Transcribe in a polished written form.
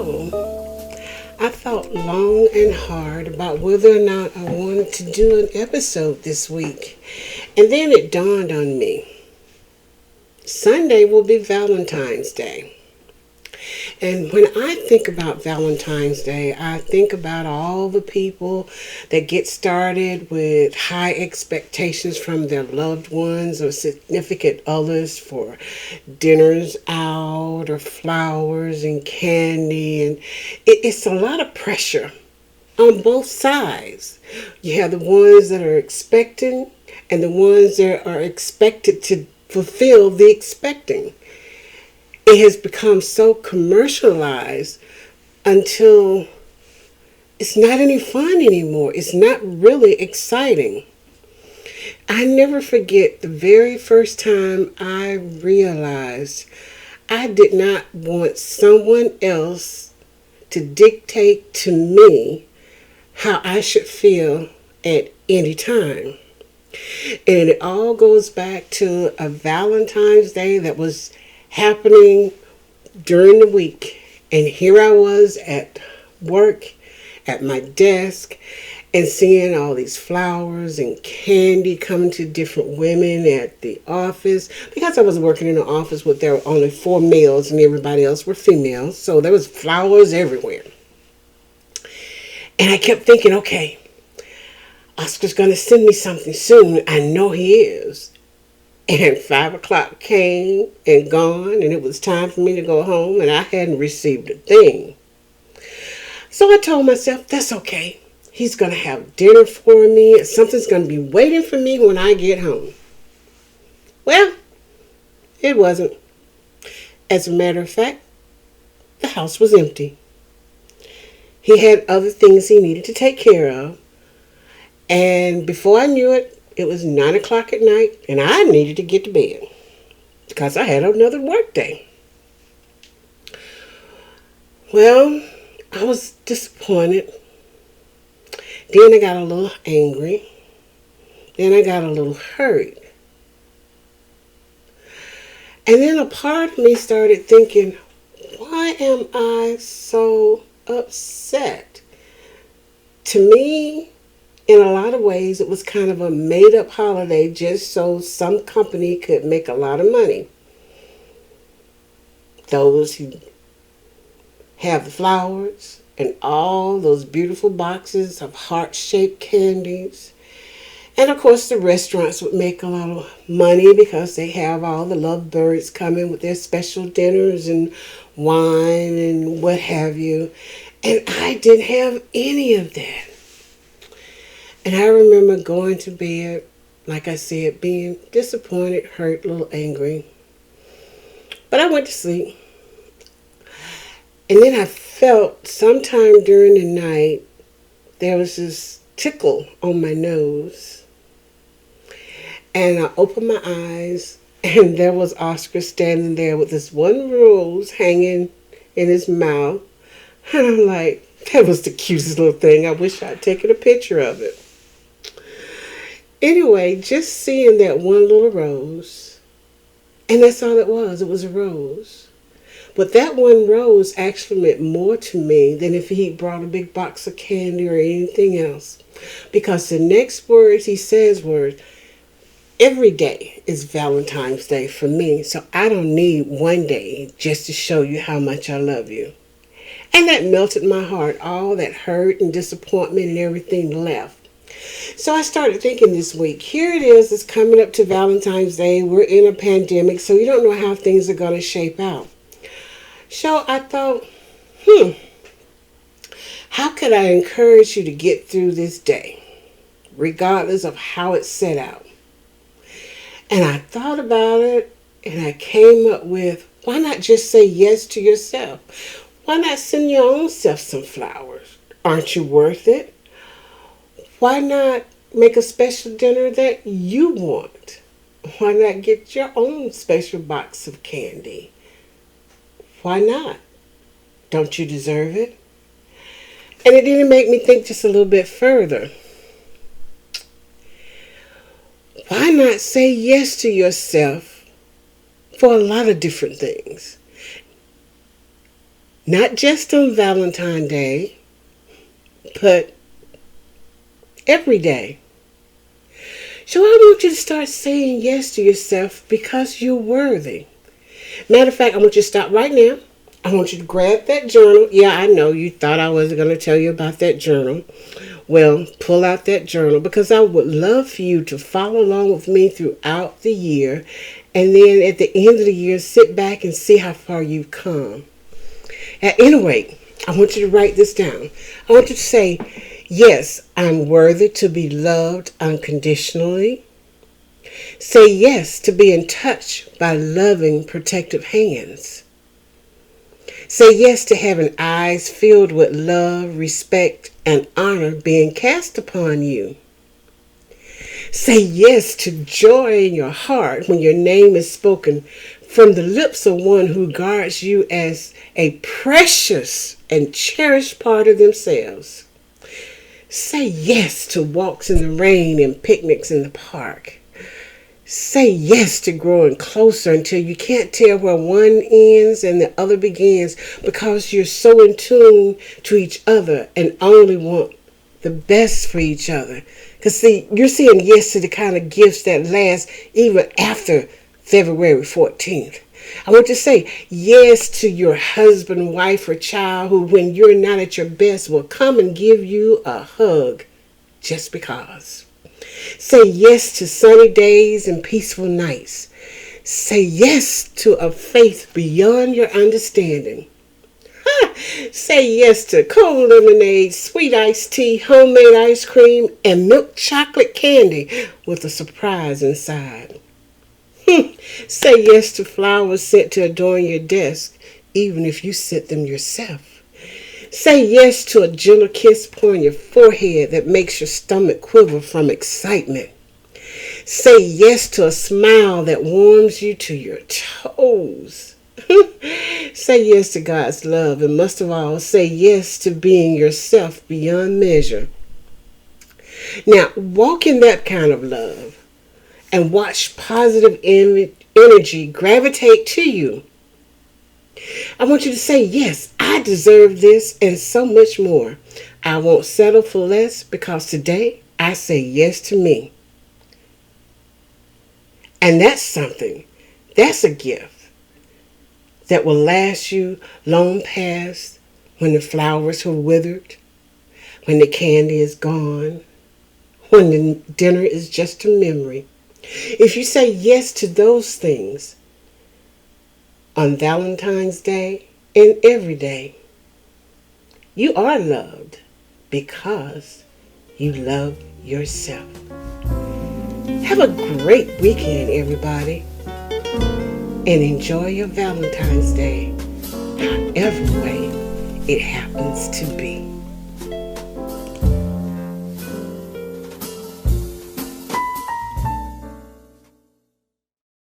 So, I thought long and hard about whether or not I wanted to do an episode this week. And then it dawned on me. Sunday will be Valentine's Day. And when I think about Valentine's Day, I think about all the people that get started with high expectations from their loved ones or significant others for dinners out or flowers and candy. And it's a lot of pressure on both sides. You have the ones that are expecting and the ones that are expected to fulfill the expecting. It has become so commercialized until it's not any fun anymore. It's not really exciting. I never forget the very first time I realized I did not want someone else to dictate to me how I should feel at any time. And it all goes back to a Valentine's Day that was happening during the week. And here I was at work, at my desk, and seeing all these flowers and candy coming to different women at the office. Because I was working in an office where there were only 4 males and everybody else were females. So there was flowers everywhere. And I kept thinking, okay, Oscar's going to send me something soon. I know he is. And 5 o'clock came and gone, and it was time for me to go home, and I hadn't received a thing. So I told myself, that's okay. He's going to have dinner for me, and something's going to be waiting for me when I get home. Well, it wasn't. As a matter of fact, the house was empty. He had other things he needed to take care of. And before I knew it, it was 9 o'clock at night, and I needed to get to bed because I had another work day. Well, I was disappointed. Then I got a little angry. Then I got a little hurt. And then a part of me started thinking, why am I so upset? To me, in a lot of ways, it was kind of a made-up holiday just so some company could make a lot of money. Those who have the flowers and all those beautiful boxes of heart-shaped candies. And, of course, the restaurants would make a lot of money because they have all the lovebirds coming with their special dinners and wine and what have you. And I didn't have any of that. And I remember going to bed, like I said, being disappointed, hurt, a little angry. But I went to sleep. And then I felt sometime during the night, there was this tickle on my nose. And I opened my eyes, and there was Oscar standing there with this one rose hanging in his mouth. And I'm like, that was the cutest little thing. I wish I'd taken a picture of it. Anyway, just seeing that one little rose, and that's all it was. It was a rose. But that one rose actually meant more to me than if he brought a big box of candy or anything else. Because the next words he says were, every day is Valentine's Day for me, so I don't need one day just to show you how much I love you. And that melted my heart. All that hurt and disappointment and everything left. So I started thinking this week, here it is, it's coming up to Valentine's Day. We're in a pandemic, so you don't know how things are going to shape out. So I thought, how could I encourage you to get through this day, regardless of how it's set out? And I thought about it, and I came up with, why not just say yes to yourself? Why not send your own self some flowers? Aren't you worth it? Why not make a special dinner that you want? Why not get your own special box of candy? Why not? Don't you deserve it? And it didn't make me think just a little bit further. Why not say yes to yourself for a lot of different things? Not just on Valentine's Day, but every day. So I want you to start saying yes to yourself because you're worthy. Matter of fact, I want you to stop right now. I want you to grab that journal. Yeah, I know you thought I wasn't going to tell you about that journal. Well, pull out that journal because I would love for you to follow along with me throughout the year. And then at the end of the year, sit back and see how far you've come. At any rate, I want you to write this down. I want you to say, yes, I'm worthy to be loved unconditionally. Say yes to being touched by loving, protective hands. Say yes to having eyes filled with love, respect, and honor being cast upon you. Say yes to joy in your heart when your name is spoken from the lips of one who guards you as a precious and cherished part of themselves. Say yes to walks in the rain and picnics in the park. Say yes to growing closer until you can't tell where one ends and the other begins because you're so in tune to each other and only want the best for each other. Because see, you're saying yes to the kind of gifts that last even after February 14th. I want you to say yes to your husband, wife, or child who, when you're not at your best, will come and give you a hug just because. Say yes to sunny days and peaceful nights. Say yes to a faith beyond your understanding. Say yes to cold lemonade, sweet iced tea, homemade ice cream, and milk chocolate candy with a surprise inside. Say yes to flowers sent to adorn your desk, even if you sent them yourself. Say yes to a gentle kiss upon your forehead that makes your stomach quiver from excitement. Say yes to a smile that warms you to your toes. Say yes to God's love, and most of all, say yes to being yourself beyond measure. Now, walk in that kind of love and watch positive energy gravitate to you. I want you to say, yes, I deserve this and so much more. I won't settle for less because today I say yes to me. And that's something. That's a gift that will last you long past when the flowers are withered, when the candy is gone, when the dinner is just a memory. If you say yes to those things on Valentine's Day and every day, you are loved because you love yourself. Have a great weekend, everybody, and enjoy your Valentine's Day, however way it happens to be.